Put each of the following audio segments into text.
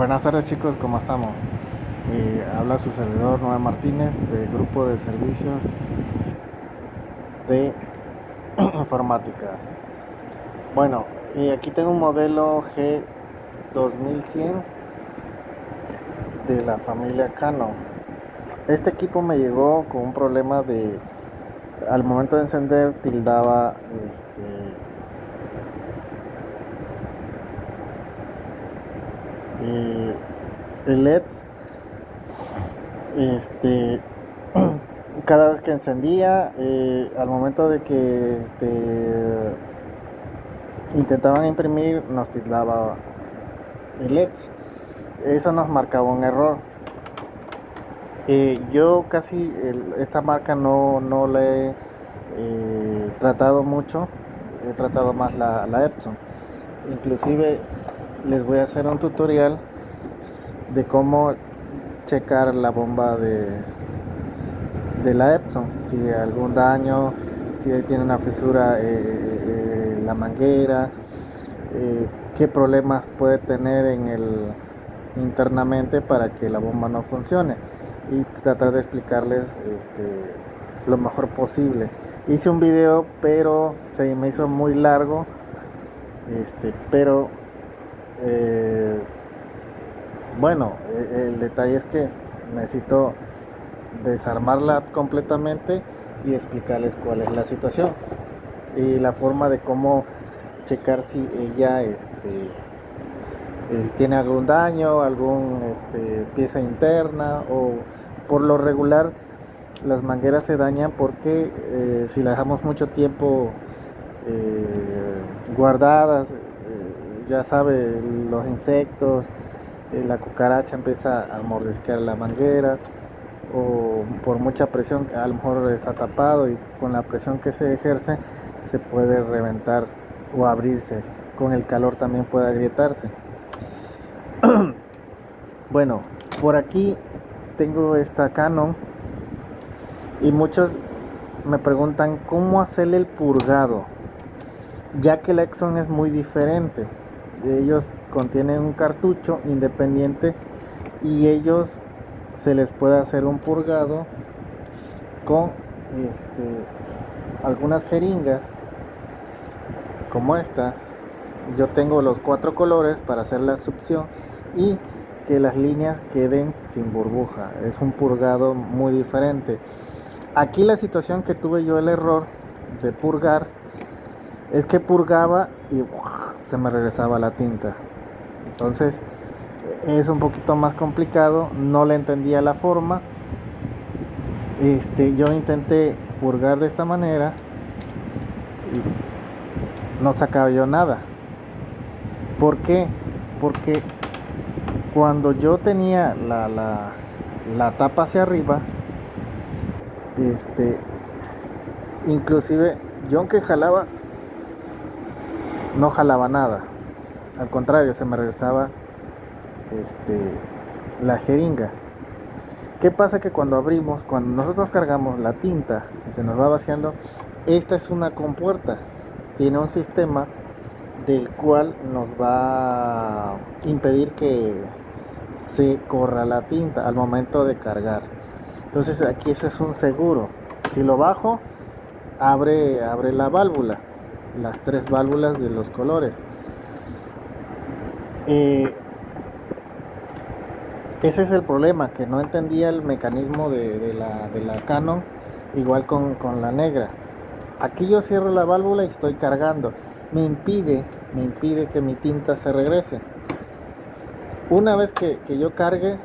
Buenas tardes chicos, ¿cómo estamos? Habla su servidor Noé Martínez del grupo de servicios de informática. Bueno, aquí tengo un modelo G2100 de la familia Canon. Este equipo me llegó con un problema de, al momento de encender, tildaba el LED, este, cada vez que encendía, al momento de que intentaban imprimir, nos tildaba el LED. Eso nos marcaba un error. Yo casi esta marca no la he tratado mucho, he tratado más la Epson. Inclusive les voy a hacer un tutorial de cómo checar la bomba de la Epson, si hay algún daño, si tiene una fisura la manguera, qué problemas puede tener internamente para que la bomba no funcione, y tratar de explicarles lo mejor posible. Hice un video, pero se me hizo muy largo, pero bueno, el detalle es que necesito desarmarla completamente y explicarles cuál es la situación y la forma de cómo checar si ella tiene algún daño, algún pieza interna, o por lo regular las mangueras se dañan porque si las dejamos mucho tiempo guardadas, ya sabe, los insectos, la cucaracha empieza a mordisquear la manguera, o por mucha presión, a lo mejor está tapado y con la presión que se ejerce se puede reventar o abrirse, con el calor también puede agrietarse. Bueno, por aquí tengo esta Canon y muchos me preguntan cómo hacerle el purgado, ya que la Epson es muy diferente. Ellos contienen un cartucho independiente y ellos se les puede hacer un purgado con algunas jeringas como esta. Yo tengo los 4 colores para hacer la succión y que las líneas queden sin burbuja. Es un purgado muy diferente. Aquí la situación que tuve yo el error de purgar es que purgaba y se me regresaba la tinta. Entonces es un poquito más complicado, no le entendía la forma. Yo intenté purgar de esta manera y no sacaba yo nada. ¿Por qué? Porque cuando yo tenía la tapa hacia arriba, inclusive yo aunque jalaba, no jalaba nada. Al contrario, se me regresaba la jeringa. ¿Qué pasa? Que cuando abrimos, cuando nosotros cargamos la tinta y se nos va vaciando, esta es una compuerta, tiene un sistema del cual nos va a impedir que se corra la tinta al momento de cargar. Entonces aquí eso es un seguro. Si lo bajo, abre la válvula, las 3 válvulas de los colores. Ese es el problema, que no entendía el mecanismo de la Canon, igual con la negra. Aquí yo cierro la válvula y estoy cargando. Me impide que mi tinta se regrese. Una vez que yo cargue,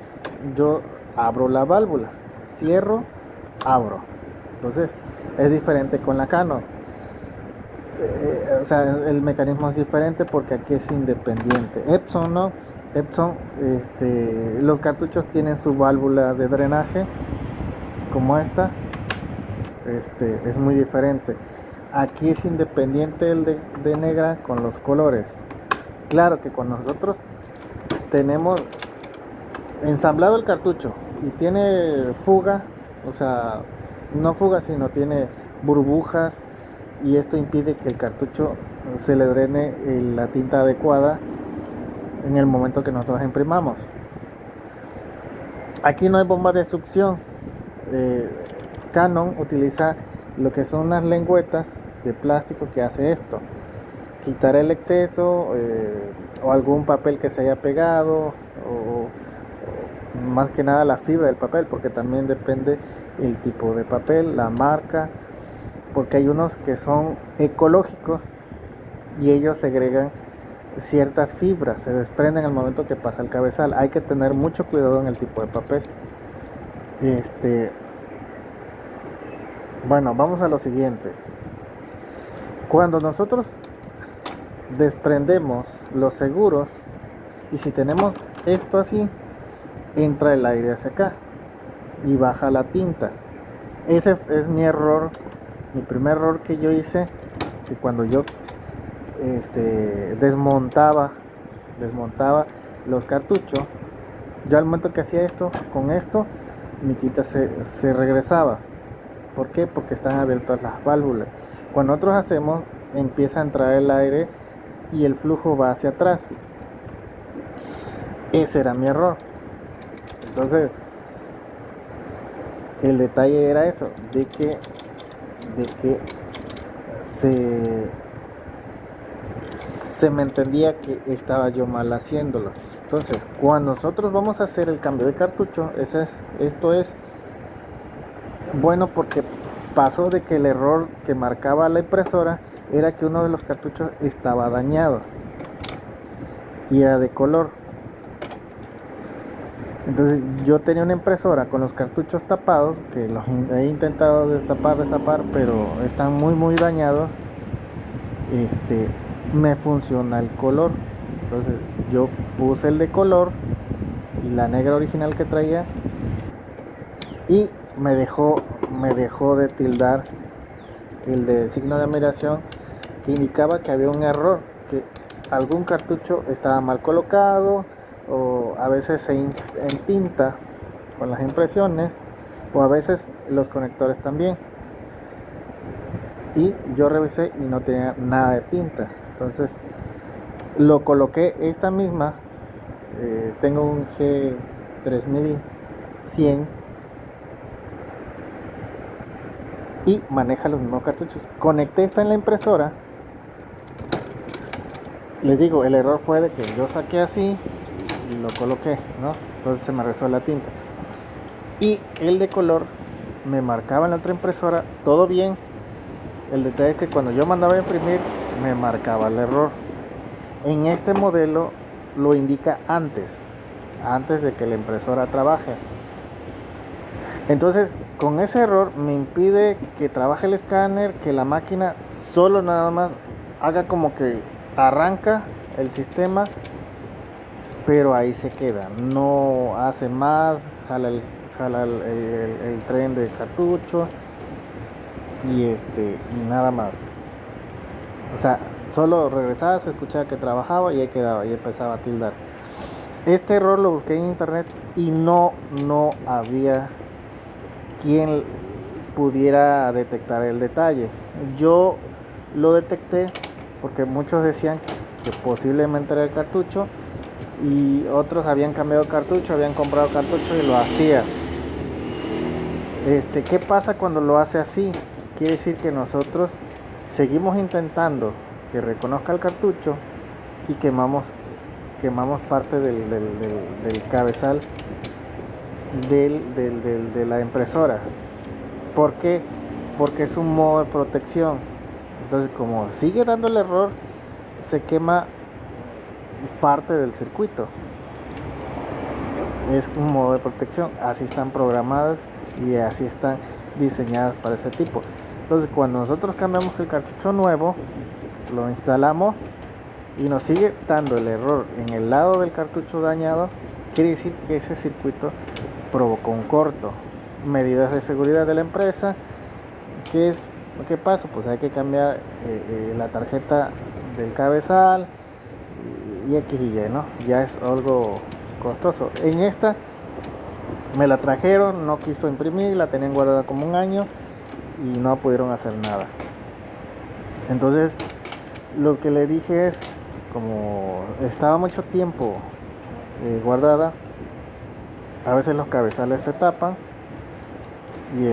yo abro la válvula, cierro, abro. Entonces es diferente con la Canon. O sea, el mecanismo es diferente porque aquí es independiente. Epson no. Epson, los cartuchos tienen su válvula de drenaje como esta. Es muy diferente. Aquí es independiente el de negra con los colores. Claro que cuando nosotros tenemos ensamblado el cartucho y tiene fuga, o sea, no fuga, sino tiene burbujas, y esto impide que el cartucho se le drene la tinta adecuada, en el momento que nosotros imprimamos. Aquí no hay bomba de succión. Canon utiliza lo que son unas lengüetas de plástico que hace esto: quitar el exceso o algún papel que se haya pegado, o más que nada la fibra del papel, porque también depende el tipo de papel, la marca, porque hay unos que son ecológicos y ellos segregan ciertas fibras, se desprenden al momento que pasa el cabezal. Hay que tener mucho cuidado en el tipo de papel. Bueno, vamos a lo siguiente. Cuando nosotros desprendemos los seguros, y si tenemos esto así, entra el aire hacia acá y baja la tinta. Ese es mi error, mi primer error que yo hice, que cuando yo desmontaba los cartuchos, yo al momento que hacía esto, con esto, mi tinta se regresaba. ¿Por qué? Porque están abiertas las válvulas. Cuando nosotros hacemos, empieza a entrar el aire y el flujo va hacia atrás. Ese era mi error. Entonces, el detalle era eso, de que se me entendía que estaba yo mal haciéndolo. Entonces, cuando nosotros vamos a hacer el cambio de cartucho, esto es bueno, porque pasó de que el error que marcaba la impresora era que uno de los cartuchos estaba dañado y era de color. Entonces yo tenía una impresora con los cartuchos tapados, que los he intentado destapar, pero están muy dañados. Me funciona el color. Entonces yo puse el de color y la negra original que traía, y me dejó de tildar el de signo de admiración, que indicaba que había un error, que algún cartucho estaba mal colocado, o a veces se entinta con las impresiones, o a veces los conectores también. Y yo revisé y no tenía nada de tinta. Entonces lo coloqué esta misma. Tengo un G3100 y maneja los mismos cartuchos. Conecté esta en la impresora. Les digo, el error fue de que yo saqué así y lo coloqué, ¿no? Entonces se me regresó la tinta. Y el de color me marcaba en la otra impresora todo bien. El detalle es que cuando yo mandaba a imprimir me marcaba el error. En este modelo lo indica antes de que la impresora trabaje. Entonces, con ese error me impide que trabaje el escáner, que la máquina solo nada más haga como que arranca el sistema, pero ahí se queda, no hace más, jala el tren de cartucho y nada más. O sea, solo regresaba, se escuchaba que trabajaba y ahí quedaba, y empezaba a tildar. Este error lo busqué en internet y no había quien pudiera detectar el detalle. Yo lo detecté porque muchos decían que posiblemente era el cartucho, y otros habían cambiado cartucho, habían comprado cartucho y lo hacía. ¿Qué pasa cuando lo hace así? Quiere decir que nosotros seguimos intentando que reconozca el cartucho y quemamos parte del cabezal de la impresora. ¿Por qué? Porque es un modo de protección. Entonces, como sigue dando el error, se quema parte del circuito. Es un modo de protección, así están programadas y así están diseñadas para ese tipo. Entonces, cuando nosotros cambiamos el cartucho nuevo, lo instalamos y nos sigue dando el error en el lado del cartucho dañado, quiere decir que ese circuito provocó un corto. Medidas de seguridad de la empresa. ¿Qué pasa? Pues hay que cambiar la tarjeta del cabezal y X y Y, ¿no? Ya es algo costoso. En esta me la trajeron, no quiso imprimir, la tenían guardada como un año y no pudieron hacer nada. Entonces lo que le dije es, como estaba mucho tiempo guardada, a veces los cabezales se tapan y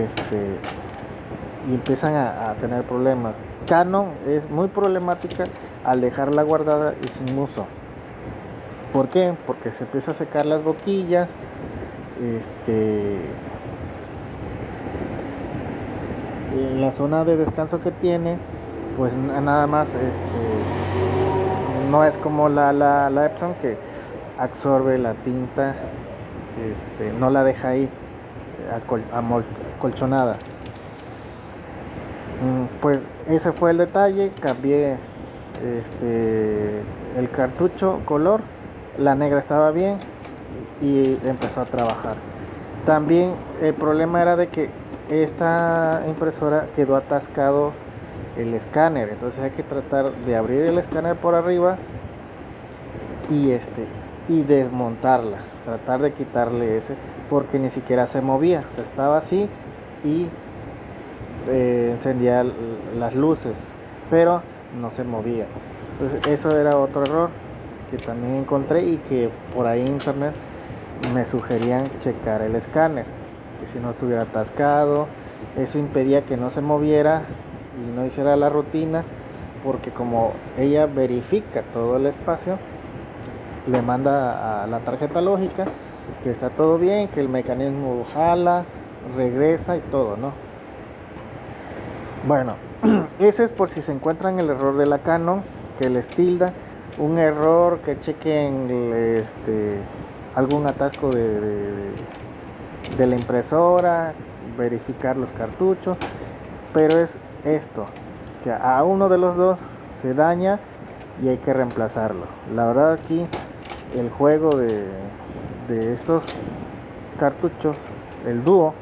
y empiezan a tener problemas. Canon es muy problemática al dejarla guardada y sin uso. ¿Por qué? Porque se empieza a secar las boquillas, en la zona de descanso que tiene, pues nada más no es como la Epson, que absorbe la tinta, no la deja ahí acolchonada. Pues ese fue el detalle. Cambié el cartucho color, la negra estaba bien y empezó a trabajar. También el problema era de que esta impresora quedó atascado el escáner, entonces hay que tratar de abrir el escáner por arriba y desmontarla, tratar de quitarle ese, porque ni siquiera se movía, o sea, estaba así y encendía las luces, pero no se movía. Entonces eso era otro error que también encontré y que por ahí en internet me sugerían checar el escáner, que si no estuviera atascado. Eso impedía que no se moviera y no hiciera la rutina, porque como ella verifica todo el espacio, le manda a la tarjeta lógica que está todo bien, que el mecanismo jala, regresa y todo, ¿no? Bueno, ese es por si se encuentran el error de la Canon, que les tilda un error, que chequen algún atasco de la impresora, verificar los cartuchos, pero es esto, que a uno de los dos se daña y hay que reemplazarlo. La verdad, aquí el juego de estos cartuchos, el dúo,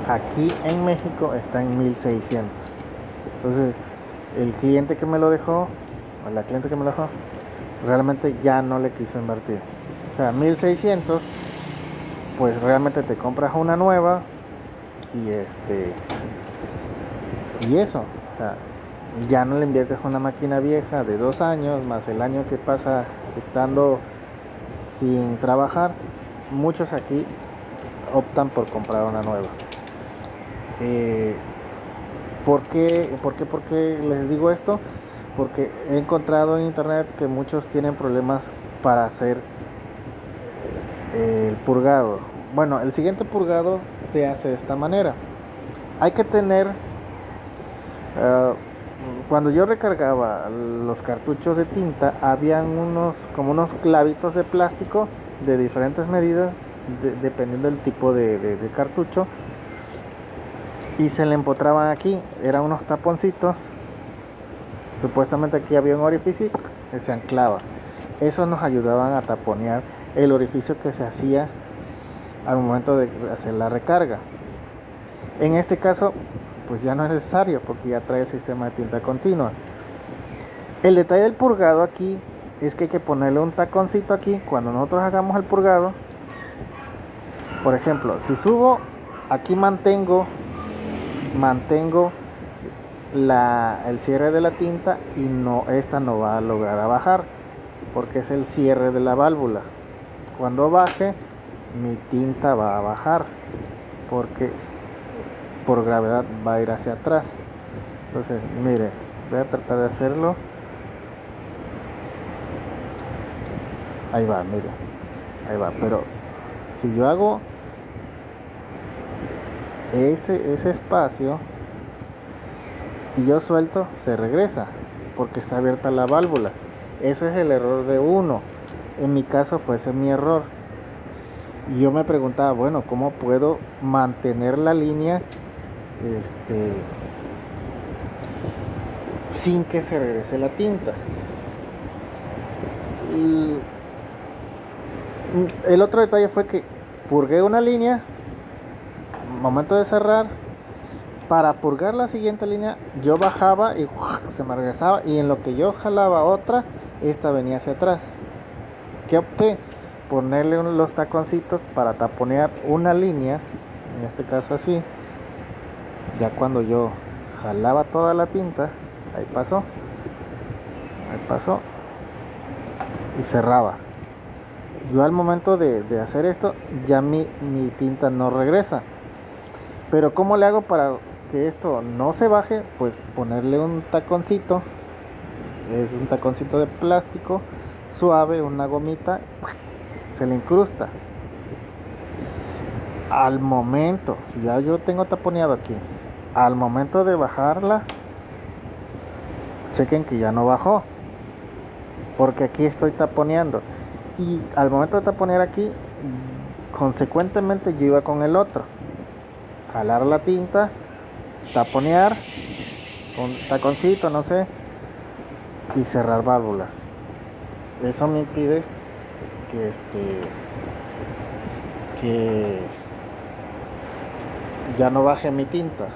aquí en México está en 1600. Entonces el cliente que me lo dejó, o la cliente que me lo dejó, realmente ya no le quiso invertir. O sea, 1600, pues realmente te compras una nueva y eso, o sea, ya no le inviertes una máquina vieja de 2 años más el año que pasa estando sin trabajar. Muchos aquí optan por comprar una nueva. ¿Por qué les digo esto? Porque he encontrado en internet que muchos tienen problemas para hacer el purgado. Bueno, el siguiente purgado se hace de esta manera. Hay que tener, cuando yo recargaba los cartuchos de tinta, habían como unos clavitos de plástico de diferentes medidas, dependiendo del tipo de cartucho, y se le empotraban aquí. Eran unos taponcitos. Supuestamente aquí había un orificio que se anclaba. Esos nos ayudaban a taponear el orificio que se hacía al momento de hacer la recarga. En este caso, pues ya no es necesario, porque ya trae el sistema de tinta continua. El detalle del purgado aquí es que hay que ponerle un taconcito aquí cuando nosotros hagamos el purgado. Por ejemplo, si subo, aquí mantengo el cierre de la tinta y esta no va a lograr a bajar, porque es el cierre de la válvula. Cuando baje, mi tinta va a bajar, porque por gravedad va a ir hacia atrás. Entonces, mire, voy a tratar de hacerlo. Ahí va, mire, ahí va. Pero si yo hago ese espacio y yo suelto, se regresa, porque está abierta la válvula. Ese es el error de uno. En mi caso fue ese mi error. Y yo me preguntaba, bueno, ¿cómo puedo mantener la línea sin que se regrese la tinta? Y el otro detalle fue que purgué una línea, momento de cerrar. Para purgar la siguiente línea, yo bajaba y se me regresaba, y en lo que yo jalaba otra, esta venía hacia atrás. ¿Qué opté? Ponerle los taconcitos para taponear una línea, en este caso así. Ya cuando yo jalaba toda la tinta, ahí pasó. Ahí pasó y cerraba. Yo al momento de hacer esto, ya mi tinta no regresa. Pero ¿cómo le hago para que esto no se baje? Pues ponerle un taconcito. Es un taconcito de plástico suave, una gomita, se le incrusta. Al momento, si ya yo tengo taponeado aquí, al momento de bajarla, chequen que ya no bajó, porque aquí estoy taponeando. Y al momento de taponear aquí, consecuentemente yo iba con el otro. Jalar la tinta, taponear, con taconcito, no sé, y cerrar válvula. Eso me impide que ya no baje mi tinta.